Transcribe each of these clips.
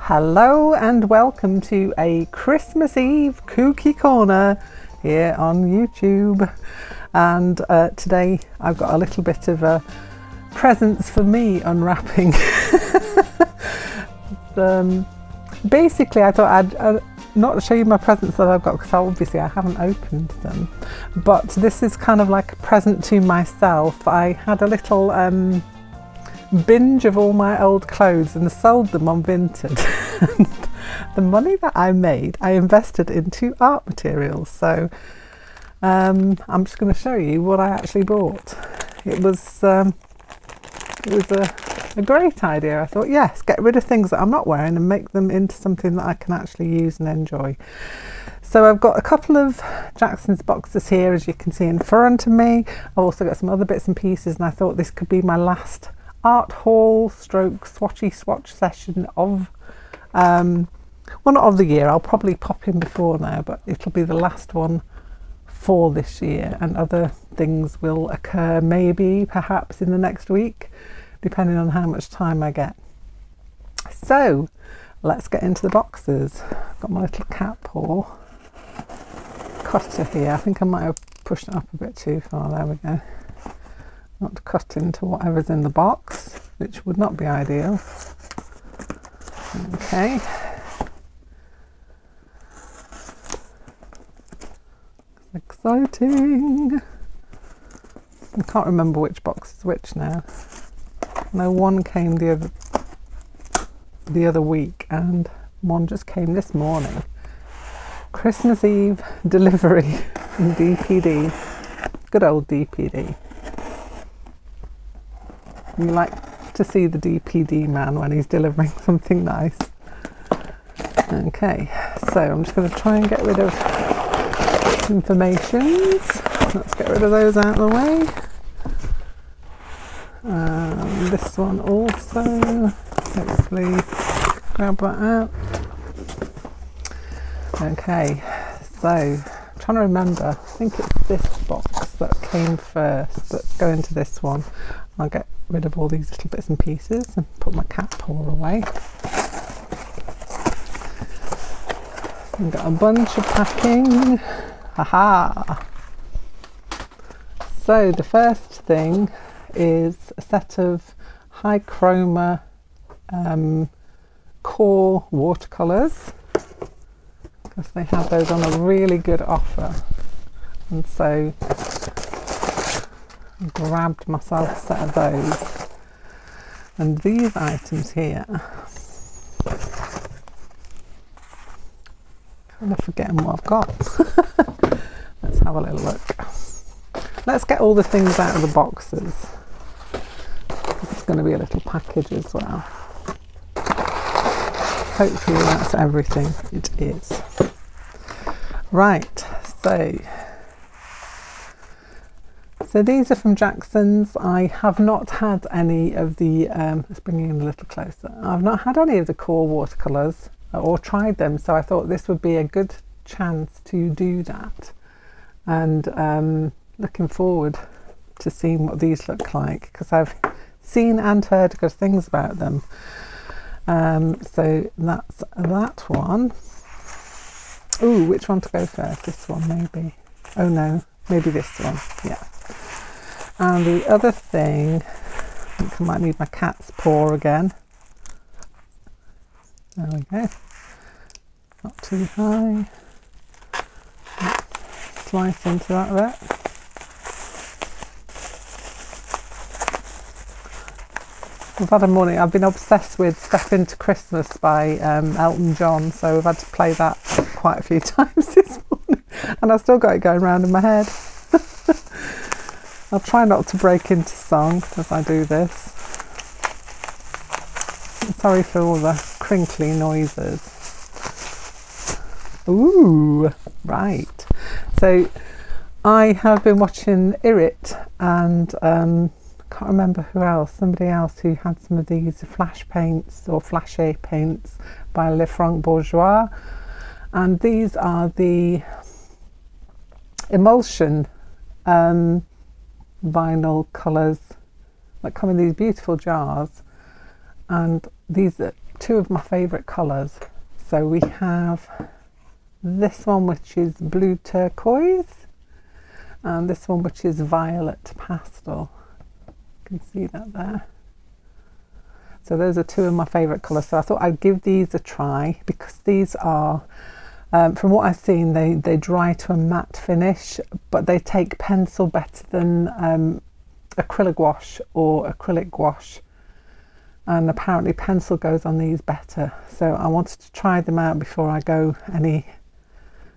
Hello and welcome to a Christmas Eve Kooky corner here on YouTube, and today I've got a little bit of a presents for me unwrapping. Basically I thought I'd not show you my presents that I've got because obviously I haven't opened them, but this is kind of like a present to myself. I had a little binge of all my old clothes and sold them on Vinted. The money that I made I invested into art materials, so I'm just going to show you what I actually bought. It was a great idea. I thought, yes, get rid of things that I'm not wearing and make them into something that I can actually use and enjoy. So I've got a couple of Jackson's boxes here, as you can see in front of me. I've also got some other bits and pieces, and I thought this could be my last art haul stroke swatch session of well, not of the year. I'll probably pop in before now, but it'll be the last one for this year, and other things will occur maybe perhaps in the next week, depending on how much time I get. So let's get into the boxes. I've got my little cat paw cutter here. I think I might have pushed it up a bit too far. There we go. Not to cut into whatever's in the box, which would not be ideal. Okay. Exciting. I can't remember which box is which now. No, one came the other week and one just came this morning. Christmas Eve delivery in DPD. Good old DPD. You like to see the DPD man when he's delivering something nice. Okay, so I'm just going to try and get rid of informations. Let's get rid of those out of the way. This one also, hopefully grab that out. Okay, so I'm trying to remember, I think it's this box that came first. Let's go into this one. I'll get rid of all these little bits and pieces and put my cat paw away. I've got a bunch of packing. Haha! So the first thing is a set of High Chroma Qor watercolours, because they have those on a really good offer, and so I grabbed myself a set of those. And these items here, kind of forgetting what I've got. Let's have a little look. Let's get all the things out of the boxes. This is going to be a little package as well. Hopefully that's everything. It is. Right, so these are from Jackson's. I have not had any of the, let's bring it in a little closer. I've not had any of the Qor watercolours or tried them, so I thought this would be a good chance to do that. And looking forward to seeing what these look like, because I've seen and heard good things about them. So that's that one. Ooh, which one to go first? This one maybe. Oh no, maybe this one. Yeah. And the other thing, I think I might need my cat's paw again. There we go. Not too high. Let's slice into that bit. I've had a morning. I've been obsessed with Step Into Christmas by Elton John, so we've had to play that quite a few times this morning, and I've still got it going round in my head. I'll try not to break into song as I do this. Sorry for all the crinkly noises. Ooh, right. So I have been watching Irit and can't remember who else, somebody else who had some of these flash paints or flashy paints by Le Franc Bourgeois, and these are the emulsion vinyl colours that come in these beautiful jars, and these are two of my favourite colours. So we have this one, which is blue turquoise, and this one, which is violet pastel. You can see that there. So those are two of my favourite colours. So I thought I'd give these a try, because these are, from what I've seen, they dry to a matte finish, but they take pencil better than acrylic wash or acrylic gouache. And apparently pencil goes on these better. So I wanted to try them out before I go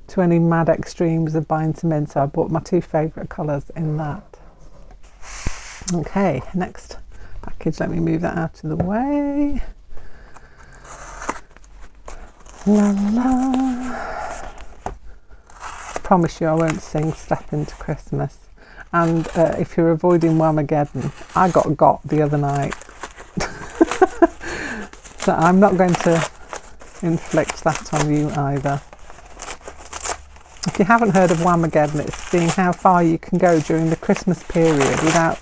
to any mad extremes of buying some in. So I bought my two favourite colours in that. Okay, next package, let me move that out of the way. La la. Promise you I won't sing Step Into Christmas. And if you're avoiding Whamageddon, I got the other night. So I'm not going to inflict that on you either. If you haven't heard of Whamageddon, it's seeing how far you can go during the Christmas period without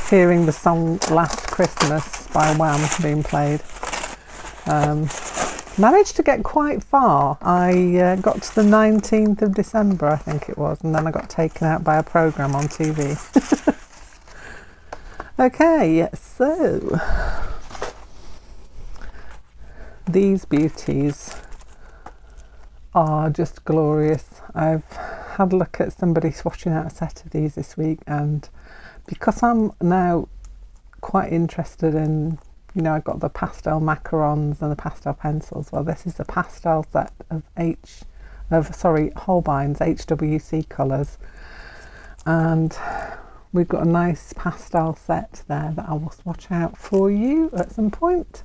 hearing the song Last Christmas by Wham being played. Managed to get quite far. I got to the 19th of December, I think it was, and then I got taken out by a programme on TV. Okay, so these beauties are just glorious. I've had a look at somebody swatching out a set of these this week, and because I'm now quite interested in, you know, I've got the pastel macarons and the pastel pencils. Well, this is a pastel set of Holbein's HWC colours, and we've got a nice pastel set there that I will swatch out for you at some point.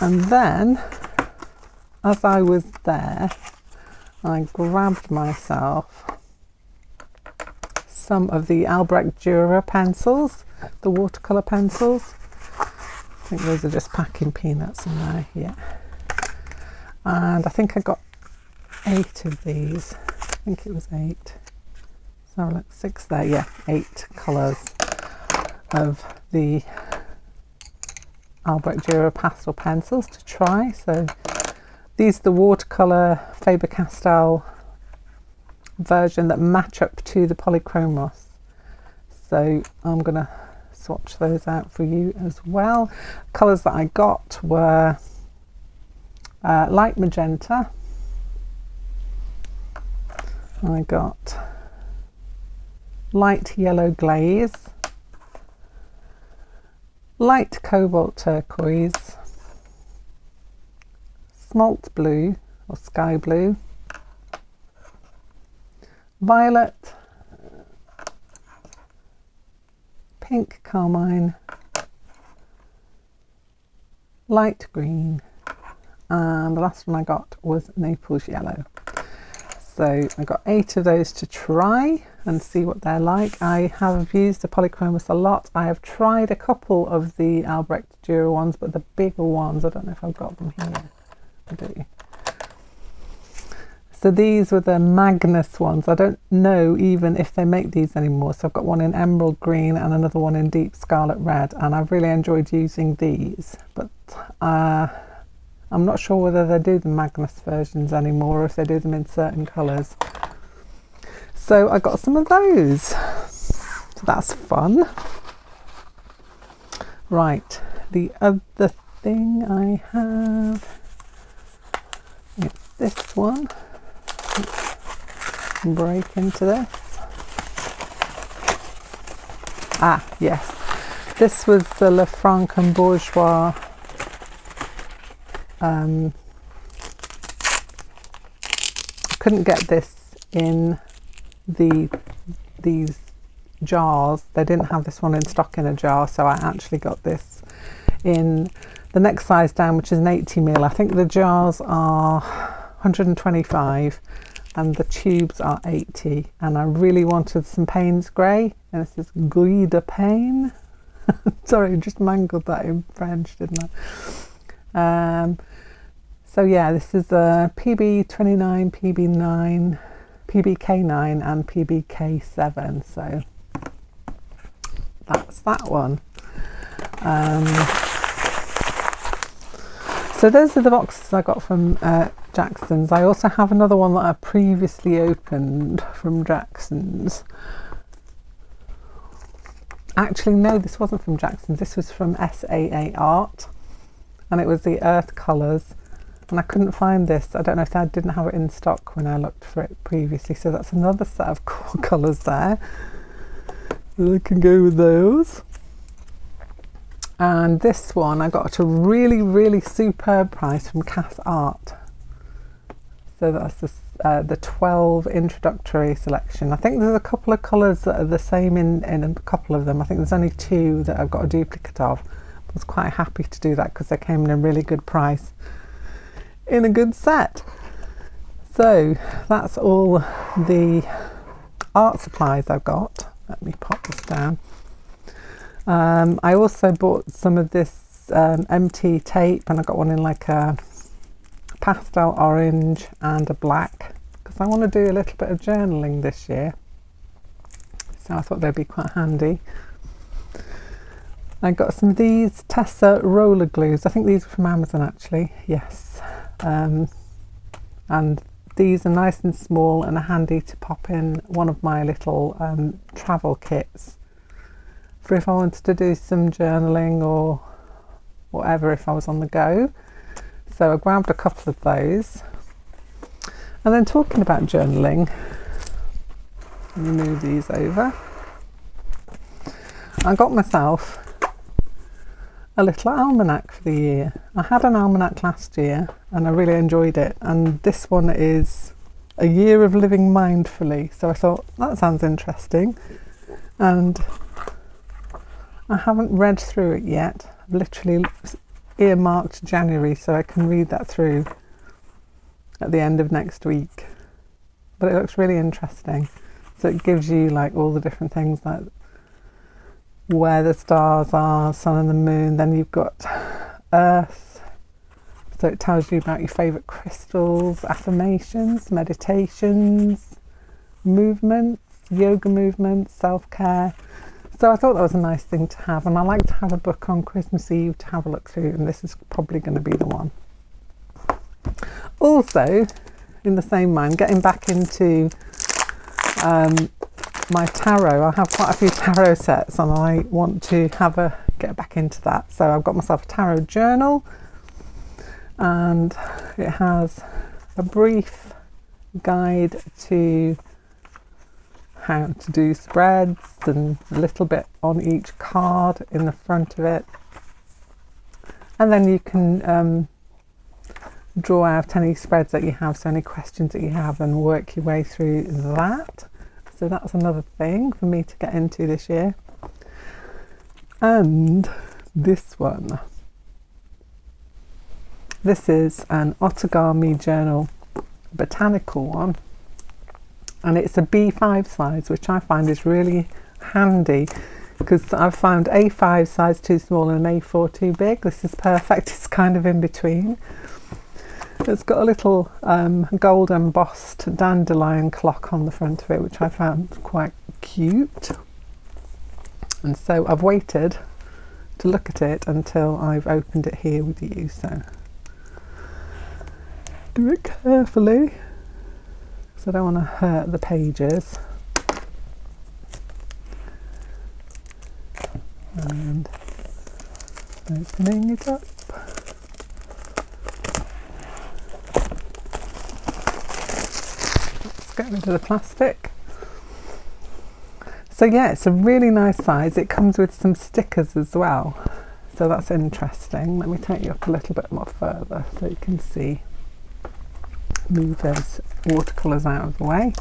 And then, as I was there, I grabbed myself some of the Albrecht Dürer pencils, the watercolour pencils. I think those are just packing peanuts in there, yeah. And I think I got 8 of these. I think it was 8. So look, 6 there, yeah, 8 colours of the Albrecht Dürer pastel pencils to try. So these are the watercolour Faber-Castell version that match up to the polychromos. So I'm going to swatch those out for you as well. Colours that I got were light magenta. I got light yellow glaze, light cobalt turquoise, smalt blue or sky blue, violet, pink carmine, light green, and the last one I got was Naples yellow. So I got 8 of those to try and see what they're like. I have used the polychromos a lot. I have tried a couple of the Albrecht Dürer ones, but the bigger ones, I don't know if I've got them here. I do. So these were the Magnus ones. I don't know even if they make these anymore. So I've got one in emerald green and another one in deep scarlet red, and I've really enjoyed using these. But I'm not sure whether they do the Magnus versions anymore or if they do them in certain colours. So I got some of those. So that's fun. Right, the other thing I have, it's this one. Break into this. Ah, yes. This was the Le Franc and Bourgeois couldn't get this in these jars. They didn't have this one in stock in a jar, so I actually got this in the next size down, which is an 80ml. I think the jars are 125 and the tubes are 80, and I really wanted some Payne's grey, and this is Gris de Payne. Sorry, I just mangled that in French, didn't I? So yeah, this is a PB29, PB9, PBK9 and PBK7, so that's that one. So those are the boxes I got from Jackson's. I also have another one that I previously opened from Jackson's. Actually, no, this wasn't from Jackson's. This was from SAA Art, and it was the Earth Colours. And I couldn't find this. I don't know if I didn't have it in stock when I looked for it previously. So that's another set of Qor colours there. I can go with those. And this one I got at a really, really superb price from Cass Art. So that's the 12 introductory selection. I think there's a couple of colours that are the same in a couple of them. I think there's only 2 that I've got a duplicate of. I was quite happy to do that because they came in a really good price in a good set. So that's all the art supplies I've got. Let me pop this down. I also bought some of this MT tape, and I got one in like a pastel orange and a black because I want to do a little bit of journaling this year, so I thought they'd be quite handy. I got some of these Tessa roller glues. I think these are from Amazon actually, yes. And these are nice and small and are handy to pop in one of my little travel kits for if I wanted to do some journaling or whatever if I was on the go. So I grabbed a couple of those. And then talking about journaling, let me move these over. I got myself a little almanac for the year. I had an almanac last year and I really enjoyed it, and this one is a year of living mindfully, so I thought that sounds interesting, and I haven't read through it yet. I've literally earmarked January so I can read that through at the end of next week, but it looks really interesting. So it gives you like all the different things, like where the stars are, sun and the moon. Then you've got Earth, so it tells you about your favourite crystals, affirmations, meditations, movements, yoga movements, self-care. So I thought that was a nice thing to have, and I like to have a book on Christmas Eve to have a look through, and this is probably going to be the one. Also, in the same mind, getting back into my tarot. I have quite a few tarot sets and I want to get back into that. So I've got myself a tarot journal, and it has a brief guide to how to do spreads and a little bit on each card in the front of it. And then you can draw out any spreads that you have, so any questions that you have, and work your way through that. So that's another thing for me to get into this year. And this one. This is an Otagami journal, botanical one. And it's a B5 size, which I find is really handy because I've found A5 size too small and A4 too big. This is perfect. It's kind of in between. It's got a little gold embossed dandelion clock on the front of it, which I found quite cute. And so I've waited to look at it until I've opened it here with you. So do it carefully, because I don't want to hurt the pages. And opening it up. Get rid of the plastic. So yeah, it's a really nice size. It comes with some stickers as well, so that's interesting. Let me take you up a little bit more further so you can see. Move those watercolours out of the way.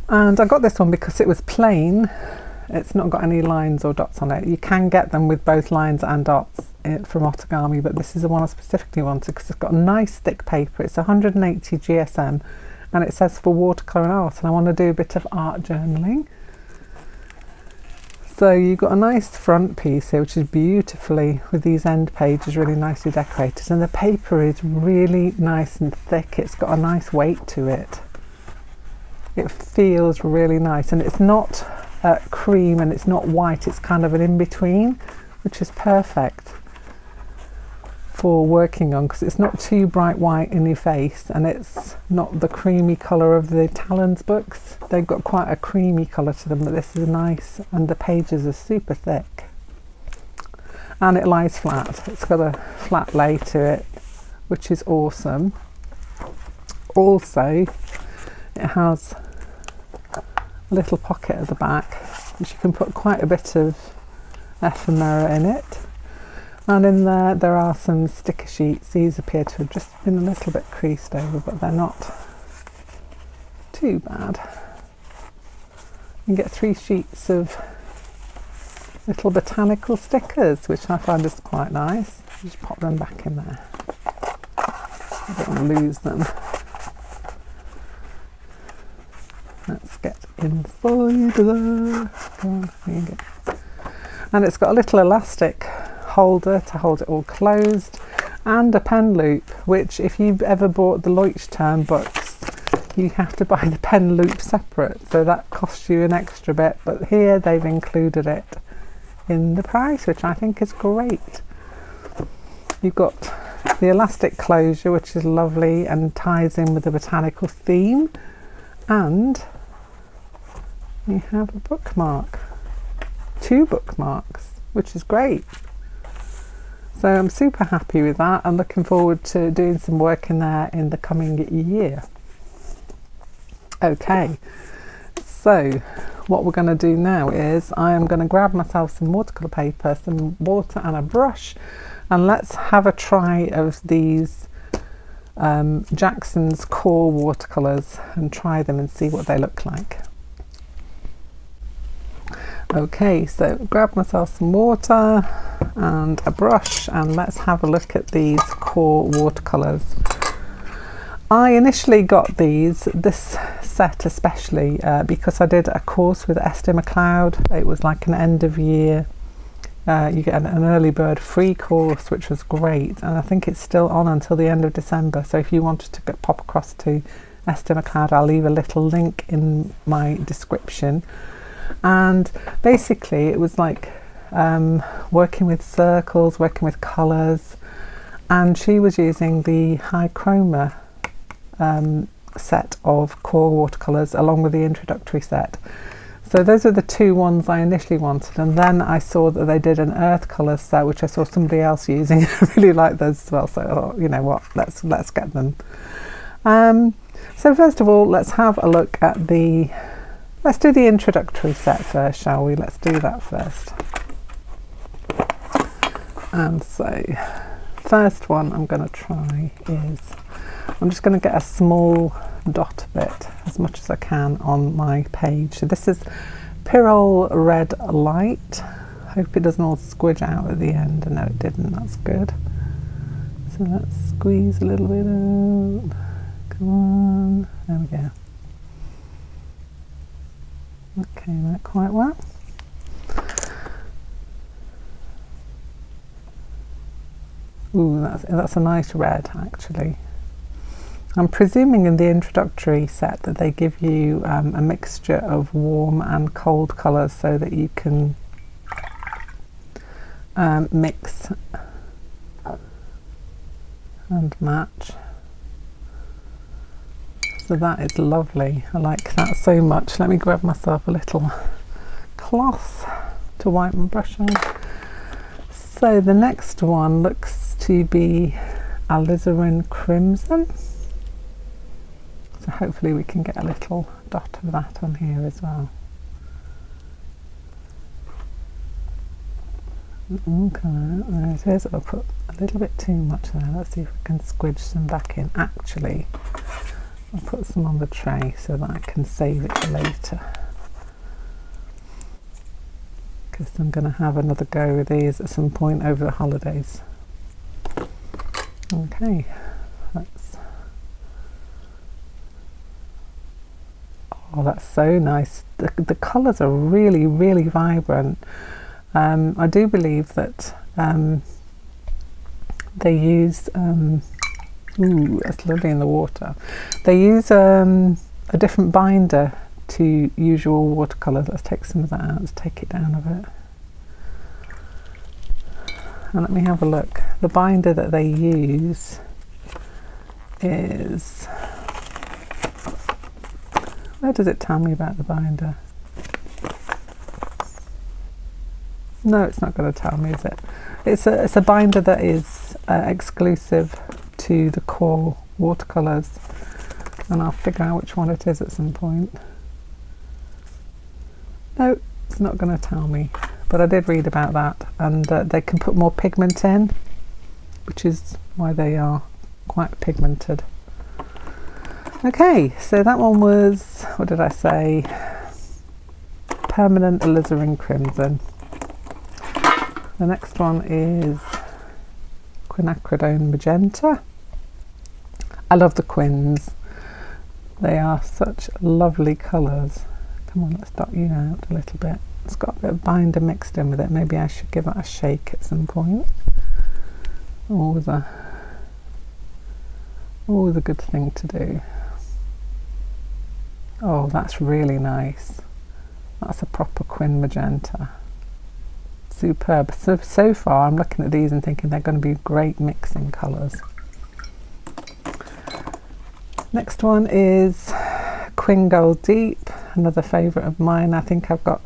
And I got this one because it was plain. It's not got any lines or dots on it. You can get them with both lines and dots from Otagami, but this is the one I specifically wanted because it's got a nice thick paper. It's 180 GSM. And it says for watercolour and art, and I want to do a bit of art journaling. So you've got a nice front piece here, which is beautifully, with these end pages really nicely decorated, and the paper is really nice and thick. It's got a nice weight to it. It feels really nice, and it's not cream and it's not white. It's kind of an in-between, which is perfect for working on, because it's not too bright white in your face and it's not the creamy colour of the Talons books. They've got quite a creamy colour to them, but this is nice, and the pages are super thick and it lies flat. It's got a flat lay to it, which is awesome. Also, it has a little pocket at the back which you can put quite a bit of ephemera in it, and in there are some sticker sheets. These appear to have just been a little bit creased over, but they're not too bad. You can get 3 sheets of little botanical stickers, which I find is quite nice. Just pop them back in there. I don't want to lose them. Let's get inside there. Come on, here you go. And it's got a little elastic holder to hold it all closed, and a pen loop, which if you've ever bought the Leuchtturm books, you have to buy the pen loop separate, so that costs you an extra bit, but here they've included it in the price, which I think is great. You've got the elastic closure, which is lovely and ties in with the botanical theme, and you have a bookmark, 2 bookmarks, which is great. So I'm super happy with that. I'm looking forward to doing some work in there in the coming year. Okay, so what we're going to do now is I am going to grab myself some watercolour paper, some water and a brush, and let's have a try of these Jackson's Qor watercolours and try them and see what they look like. Okay, so grab myself some water and a brush, and let's have a look at these Qor watercolours. I initially got this set especially because I did a course with EstèMacLeod. It was like an end of year, you get an early bird free course, which was great, and I think it's still on until the end of December. So if you wanted to pop across to EstèMacLeod, I'll leave a little link in my description. And basically it was like working with circles, working with colours, and she was using the High Chroma set of Qor watercolours along with the introductory set. So those are the 2 ones I initially wanted, and then I saw that they did an Earth Colours set, which I saw somebody else using. I really like those as well, so I thought, you know what, let's get them. So first of all, let's have a look at let's do the introductory set first, shall we? Let's do that first. And so, first one I'm going to try is, I'm just going to get a small dot of it, as much as I can, on my page. So this is Pyrrole Red Light. Hope it doesn't all squidge out at the end. No, it didn't. That's good. So let's squeeze a little bit out. Come on. There we go. That came out quite well. Ooh, that's a nice red, actually. I'm presuming in the introductory set that they give you a mixture of warm and cold colours so that you can mix and match. So that is lovely. I like that so much. Let me grab myself a little cloth to wipe my brush on. So the next one looks to be alizarin crimson. So hopefully we can get a little dot of that on here as well. Okay, there it is. I'll put a little bit too much there. Let's see if we can squidge some back in. Actually, I'll put some on the tray so that I can save it for later, because I'm going to have another go with these at some point over the holidays. Okay, oh, that's so nice. The colours are really, really vibrant. I do believe that they use, ooh, that's lovely in the water. They use a different binder to usual watercolours. Let's take some of that out, let's take it down a bit. and let me have a look. The binder that they use is, where does it tell me about the binder? No, it's not going to tell me, is it? It's a binder that is exclusive to the Qor watercolours, and I'll figure out which one it is at some point. No, it's not going to tell me, but I did read about that, and they can put more pigment in, which is why they are quite pigmented. Okay, so that one was, what did I say? Permanent alizarin crimson. The next one is quinacridone magenta. I love the quins. They are such lovely colours. Come on, let's dot you out a little bit. It's got a bit of binder mixed in with it. Maybe I should give it a shake at some point. Always a good thing to do. Oh, that's really nice. That's a proper quin magenta. Superb. So far I'm looking at these and thinking they're going to be great mixing colours. Next one is Quin Gold Deep, another favourite of mine. I think I've got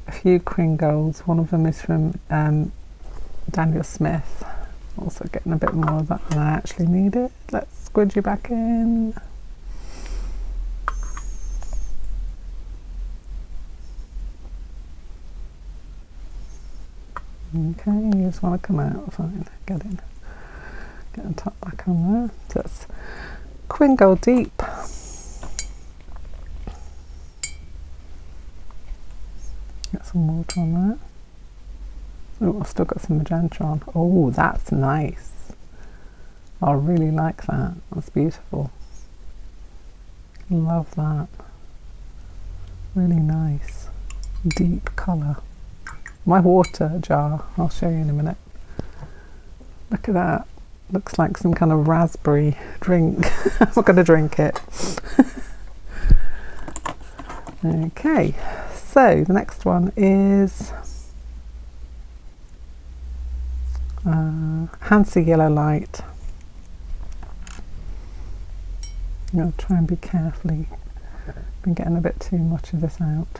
a few Quin Golds. One of them is from Daniel Smith. Also getting a bit more of that than I actually need it. Let's squidge you back in. Okay, you just want to come out, fine, get in. Get the top back on there. So that's Quin Gold Deep. Get some water on that. Oh, I've still got some magenta on. Oh, that's nice. I really like that. That's beautiful. Love that. Really nice. Deep colour. My water jar, I'll show you in a minute. Look at that. Looks like some kind of raspberry drink. I'm not going to drink it. Okay, so the next one is Hansa Yellow Light. I'm going to try and be carefully. Been getting a bit too much of this out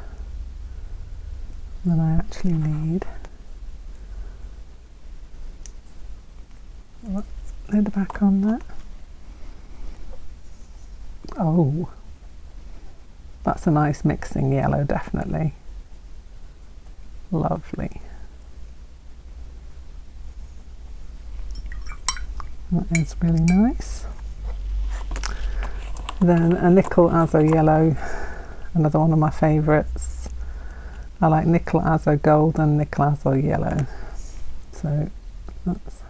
than I actually need. Lid back on that. Oh, that's a nice mixing yellow, definitely. Lovely. That is really nice. Then a nickel azo yellow, another one of my favourites. I like nickel azo gold and nickel azo yellow. So let's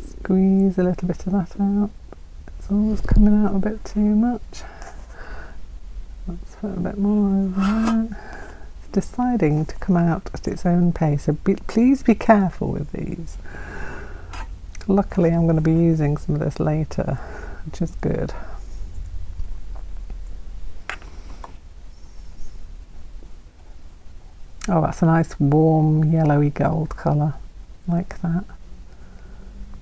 squeeze a little bit of that out. It's always coming out a bit too much. Let's put a bit more over there. It's deciding to come out at its own pace, so please be careful with these. Luckily I'm going to be using some of this later, which is good. Oh, that's a nice warm yellowy gold colour, like that.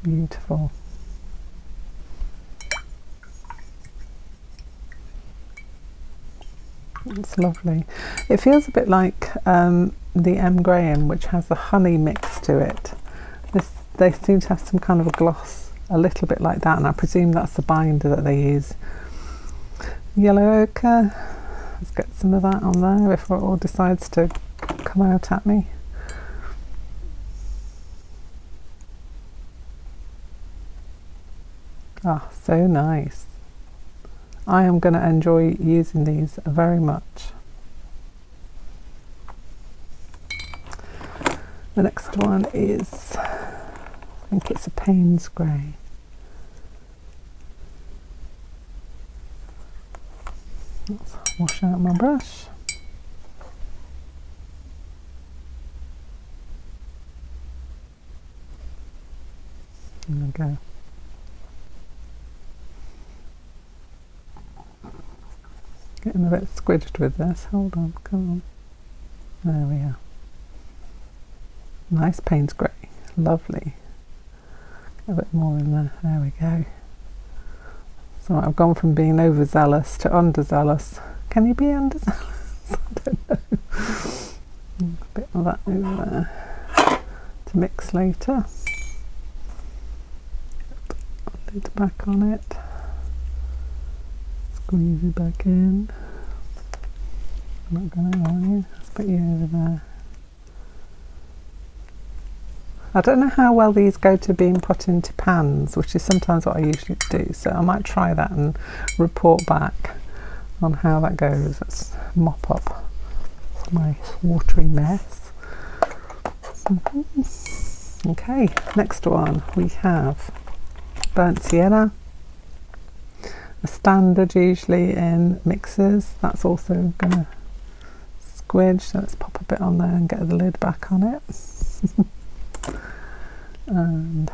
Beautiful. It's lovely. It feels a bit like the M. Graham, which has a honey mix to it. They seem to have some kind of a gloss, a little bit like that, and I presume that's the binder that they use. Yellow ochre. Let's get some of that on there before it all decides to come out at me. Ah, so nice. I am going to enjoy using these very much. The next one is, I think it's a Payne's Grey. Let's wash out my brush. There we go. Getting a bit squidged with this. Hold on, come on. There we are. Nice Payne's Grey. Lovely. A bit more in there. There we go. So I've gone from being overzealous to underzealous. Can you be underzealous? I don't know. A bit of that over there to mix later. Lid back on it. Squeeze it back in. I'm not going to lie. Let's put you over there. I don't know how well these go to being put into pans, which is sometimes what I usually do, so I might try that and report back on how that goes. Let's mop up my watery mess. Okay, next one we have burnt sienna, a standard usually in mixers. That's also going to squidge, so let's pop a bit on there and get the lid back on it. And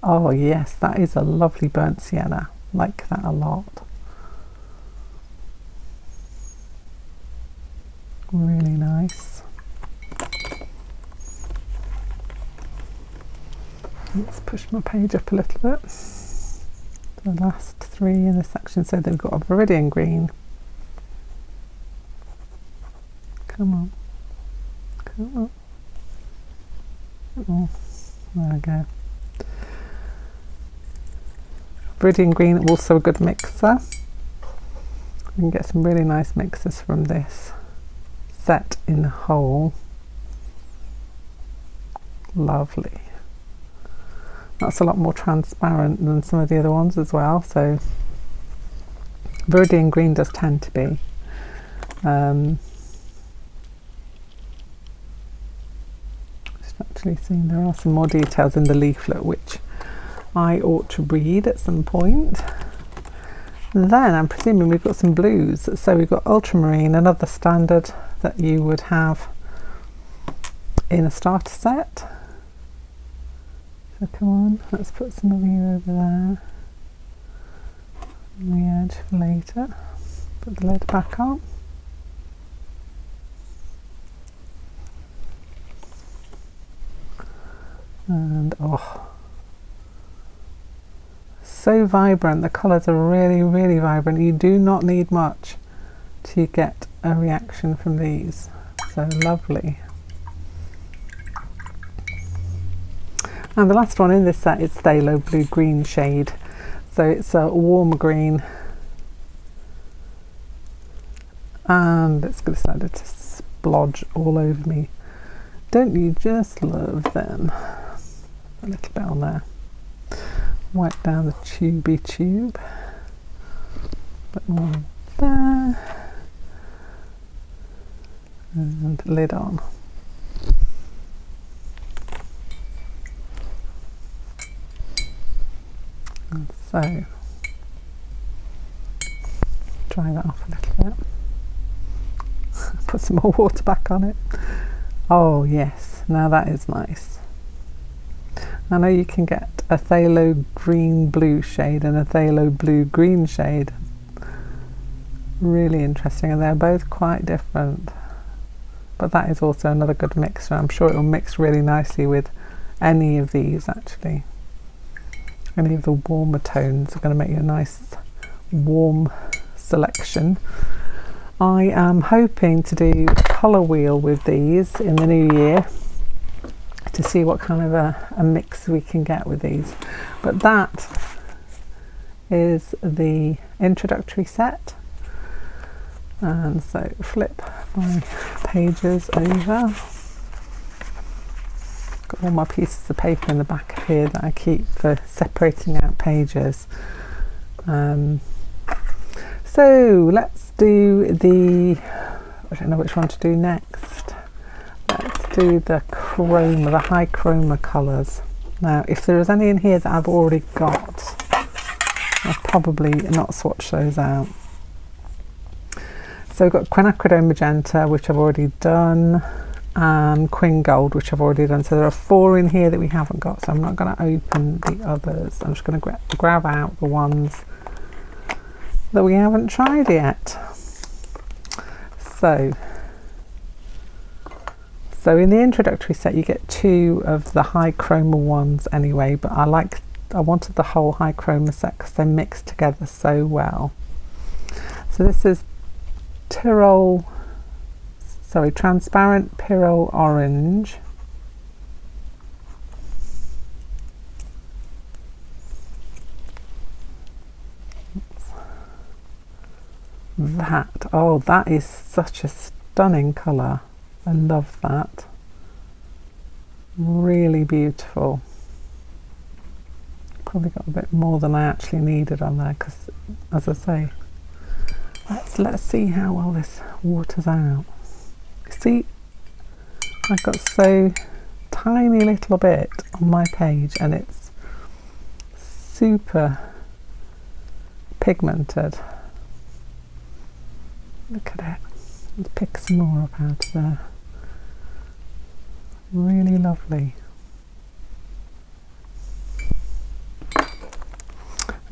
oh yes, that is a lovely burnt sienna. Like that a lot. Really nice. Let's push my page up a little bit. The last three in this section, so they've got a viridian green. Come on. Come on. Oh, there we go. Viridian green, also a good mixer. You can get some really nice mixers from this set in the whole. Lovely. That's a lot more transparent than some of the other ones as well, so viridian green does tend to be. Actually seeing there are some more details in the leaflet which I ought to read at some point. Then I'm presuming we've got some blues, so we've got ultramarine, another standard that you would have in a starter set. So come on, let's put some of you over there on the edge for later. Put the lid back on. And oh, so vibrant. The colours are really, really vibrant. You do not need much to get a reaction from these. So lovely. And the last one in this set is Phthalo Blue Green shade. So it's a warm green. And it's decided to splodge all over me. Don't you just love them? A little bit on there. Wipe down the tubey tube. Bit more there. And lid on. And so, dry that off a little bit. Put some more water back on it. Oh yes, now that is nice. I know you can get a phthalo green blue shade and a phthalo blue green shade. Really interesting, and they're both quite different. But that is also another good mixer. I'm sure it will mix really nicely with any of these actually. Any of the warmer tones are going to make you a nice warm selection. I am hoping to do a colour wheel with these in the new year to see what kind of a mix we can get with these. But that is the introductory set. And so flip my pages over. Got all my pieces of paper in the back of here that I keep for separating out pages. So let's do the, I don't know which one to do next. Let's do the chroma, the high chroma colours. Now, if there is any in here that I've already got, I'll probably not swatch those out. So we've got quinacridone magenta, which I've already done, and quin gold, which I've already done. So there are 4 in here that we haven't got, so I'm not going to open the others. I'm just going to grab out the ones that we haven't tried yet. So So in the introductory set you get 2 of the high chroma ones anyway, but I wanted the whole high chroma set because they mix together so well. So this is transparent Pyrrole Orange. That is such a stunning colour. I love that. Really beautiful. Probably got a bit more than I actually needed on there because, as I say, let's see how well this waters out. See, I've got so tiny little bit on my page and it's super pigmented. Look at it. Let's pick some more up out of there. Really lovely.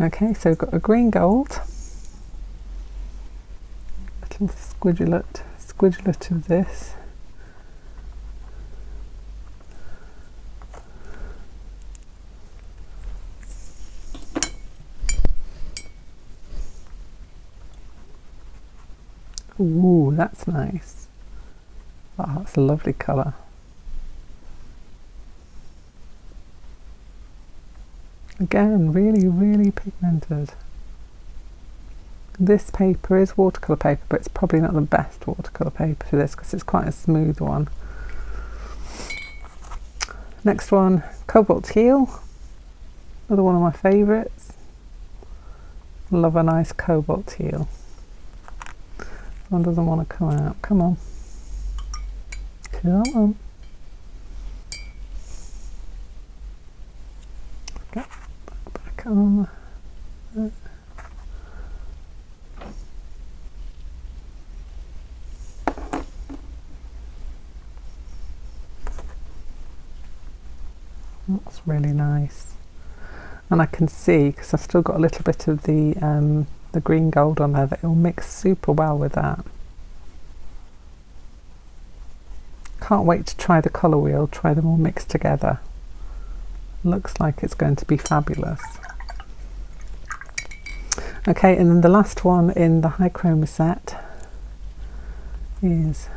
Okay, so we've got a green gold. Little squidgelet of this. Ooh, that's nice. Oh, that's a lovely colour. Again, really pigmented. This paper is watercolour paper, but it's probably not the best watercolour paper for this because it's quite a smooth one. Next one, Cobalt Teal. Another one of my favourites. Love a nice cobalt teal. One doesn't want to come out. Come on. Come on. Get back on. That's really nice. And I can see, because I've still got a little bit of the green gold on there, that it'll mix super well with that. Can't wait to try the colour wheel, try them all mixed together. Looks like it's going to be fabulous. Okay, and then the last one in the High Chroma set is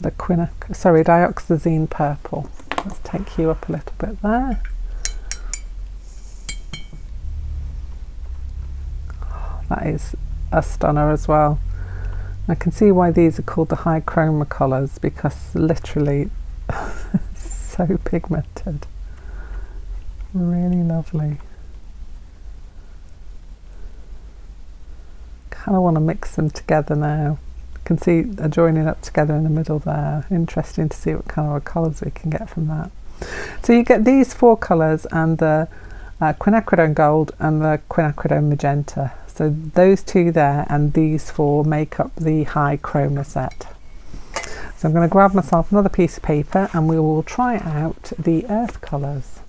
the Dioxazine Purple. Let's take you up a little bit there. That is a stunner as well. I can see why these are called the High Chroma colours, because literally so pigmented. Really lovely. Kind of want to mix them together now. I can see they're joining up together in the middle there. Interesting to see what kind of colours we can get from that. So you get these 4 colours and the quinacridone gold and the quinacridone magenta. So those 2 there and these 4 make up the High Chroma set. So I'm going to grab myself another piece of paper and we will try out the Earth Colours.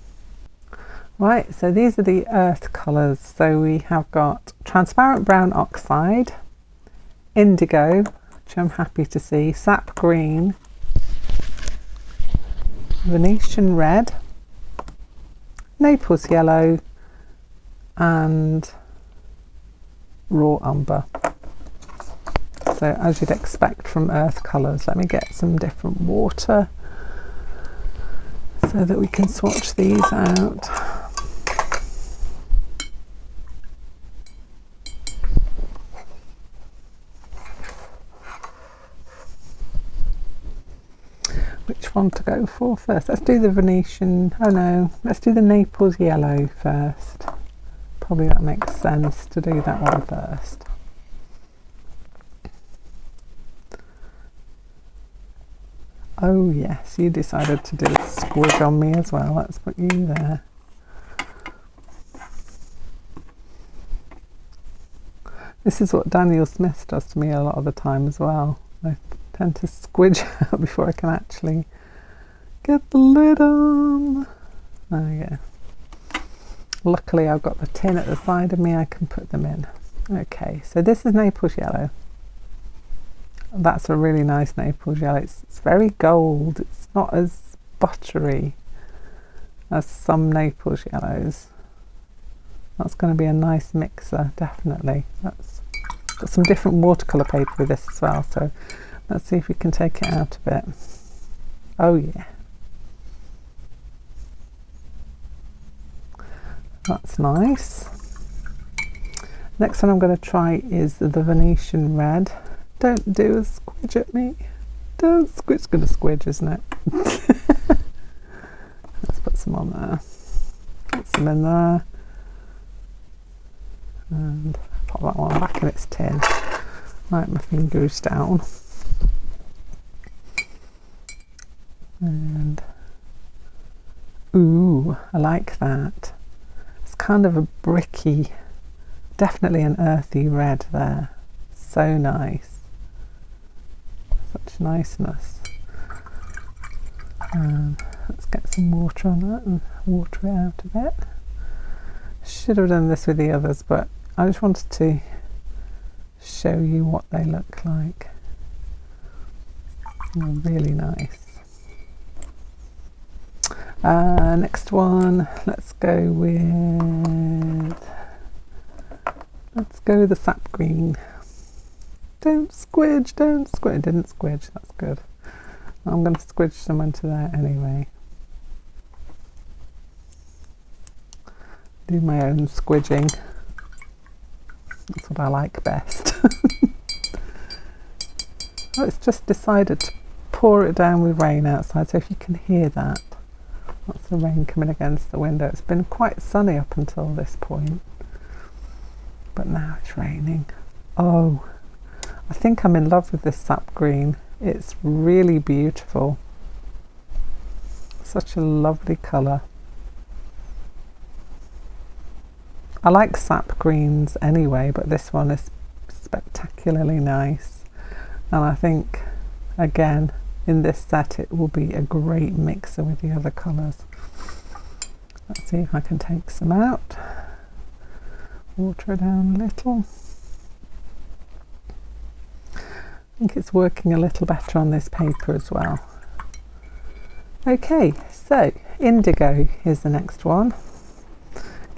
Right, so these are the Earth Colours. So we have got transparent brown oxide, indigo, which I'm happy to see, sap green, Venetian red, Naples yellow and raw umber. So as you'd expect from Earth Colours, let me get some different water so that we can swatch these out. Which one to go for first? Let's do the Venetian, oh no, let's do the Naples yellow first. Probably that makes sense to do that one first. Oh yes, you decided to do a squidge on me as well. Let's put you there. This is what Daniel Smith does to me a lot of the time as well. I tend to squidge out before I can actually get the lid on. There we go. Luckily I've got the tin at the side of me, I can put them in. Okay, so this is Naples yellow. That's a really nice Naples yellow. It's very gold. It's not as buttery as some Naples yellows. That's going to be a nice mixer, definitely. That's got some different watercolour paper with this as well, so let's see if we can take it out a bit. Oh yeah. That's nice. Next one I'm going to try is the Venetian red. Don't do a squidge at me. Don't squidge. It's going to squidge, isn't it? Let's put some on there. Put some in there. And pop that one back in its tin. Wipe my fingers down. And ooh, I like that. It's kind of a bricky, definitely an earthy red there. So nice. Such niceness. Let's get some water on that and water it out a bit. Should have done this with the others, but I just wanted to show you what they look like. They're really nice. Next one, let's go with the sap green. Don't squidge, don't squidge. It didn't squidge, that's good. I'm going to squidge some into there anyway. Do my own squidging. That's what I like best. Oh, it's just decided to pour it down with rain outside, so if you can hear that, that's the rain coming against the window. It's been quite sunny up until this point, but now it's raining. Oh, I think I'm in love with this sap green. It's really beautiful. Such a lovely colour. I like sap greens anyway, but this one is spectacularly nice. And I think, again, in this set it will be a great mixer with the other colours. Let's see if I can take some out. Water it down a little. I think it's working a little better on this paper as well. Okay, so indigo is the next one.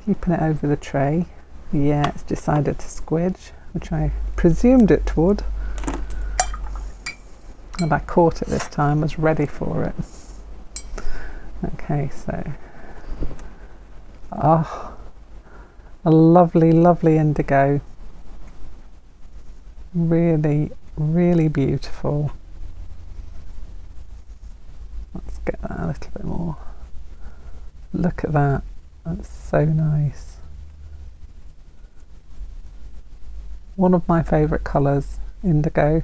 Keeping it over the tray. Yeah, it's decided to squidge, which I presumed it would. And I caught it this time, was ready for it. Okay, so, oh, a lovely, lovely indigo. Really, really beautiful. Let's get that a little bit more. Look at that, that's so nice. One of my favourite colours, indigo.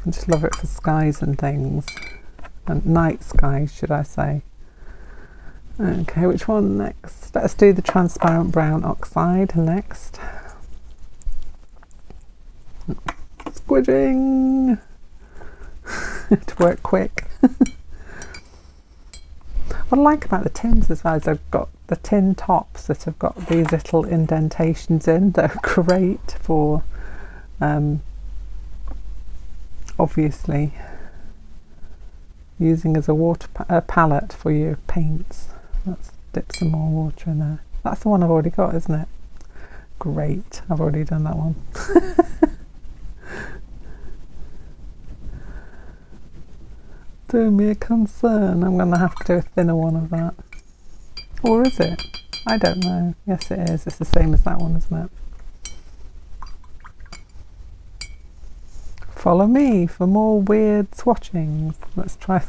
I just love it for skies and things, and night skies, should I say. Okay, which one next? Let's do the transparent brown oxide next. Squidging! To work quick. What I like about the tins as well is they've got the tin tops that have got these little indentations in. They're great for obviously using as a palette for your paints. Let's dip some more water in there. That's the one I've already got, isn't it? Great, I've already done that one. Doing me a concern. I'm going to have to do a thinner one of that. Or is it? I don't know. Yes, it is. It's the same as that one, isn't it? Follow me for more weird swatchings. Let's try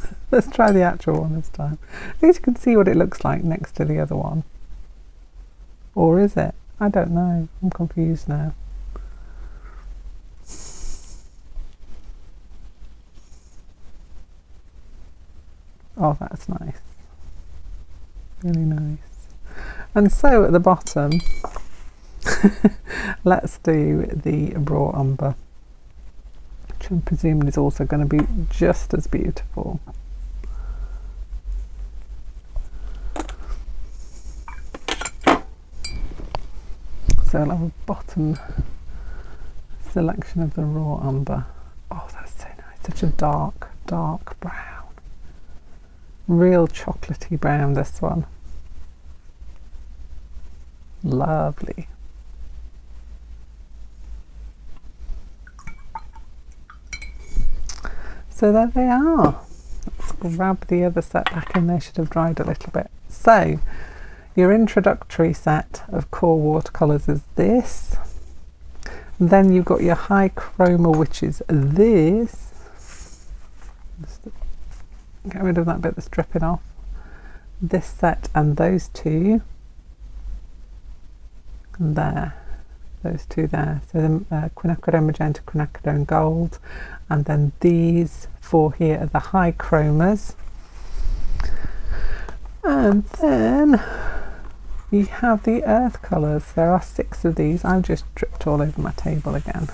the actual one this time. At least you can see what it looks like next to the other one. Or is it? I don't know. I'm confused now. Oh, that's nice. Really nice. And so at the bottom, let's do the raw umber, which I'm presuming is also going to be just as beautiful. So I'll have a bottom selection of the raw umber. Oh, that's so nice. Such a dark brown. Real chocolatey brown, this one. Lovely. So there they are. Let's grab the other set back in. They should have dried a little bit. So your introductory set of Qor watercolours is this. Then you've got your high chroma, which is this. Just get rid of that bit that's dripping off. This set and those two. And there. Those two there. So the quinacridone magenta, quinacridone gold. And then these four here are the high chromas. And then you have the earth colours. There are 6 of these. I've just dripped all over my table again.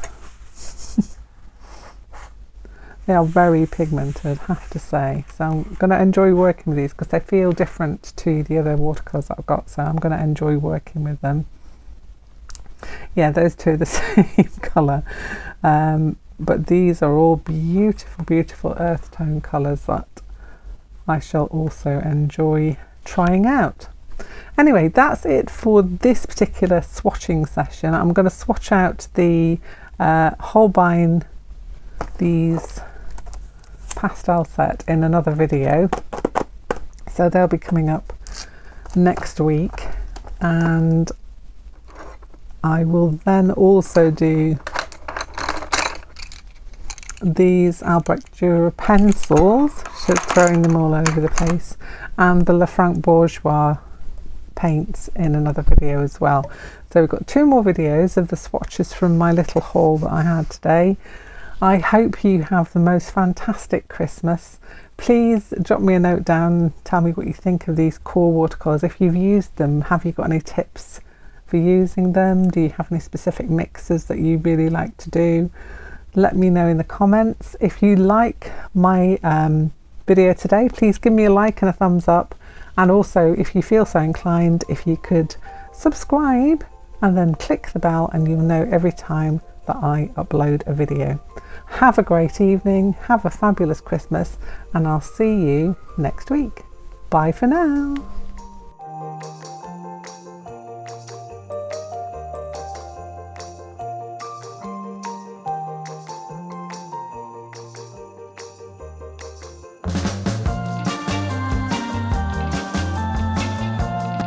They are very pigmented, I have to say. So I'm going to enjoy working with these because they feel different to the other watercolours that I've got. So I'm going to enjoy working with them. Yeah, those two are the same colour. But these are all beautiful, beautiful earth tone colours that I shall also enjoy trying out. Anyway, that's it for this particular swatching session. I'm going to swatch out the Holbein, these pastel set in another video. So they'll be coming up next week. And I will then also do these Albrecht Dürer pencils, just throwing them all over the place, and the Lefranc Bourgeois paints in another video as well. So we've got 2 more videos of the swatches from my little haul that I had today. I hope you have the most fantastic Christmas. Please drop me a note down and tell me what you think of these Qor watercolours. If you've used them, have you got any tips for using them? Do you have any specific mixes that you really like to do? Let me know in the comments. If you like my video today, please give me a like and a thumbs up. And also, if you feel so inclined, if you could subscribe and then click the bell, and you'll know every time that I upload a video. Have a great evening, have a fabulous Christmas, and I'll see you next week. Bye for now.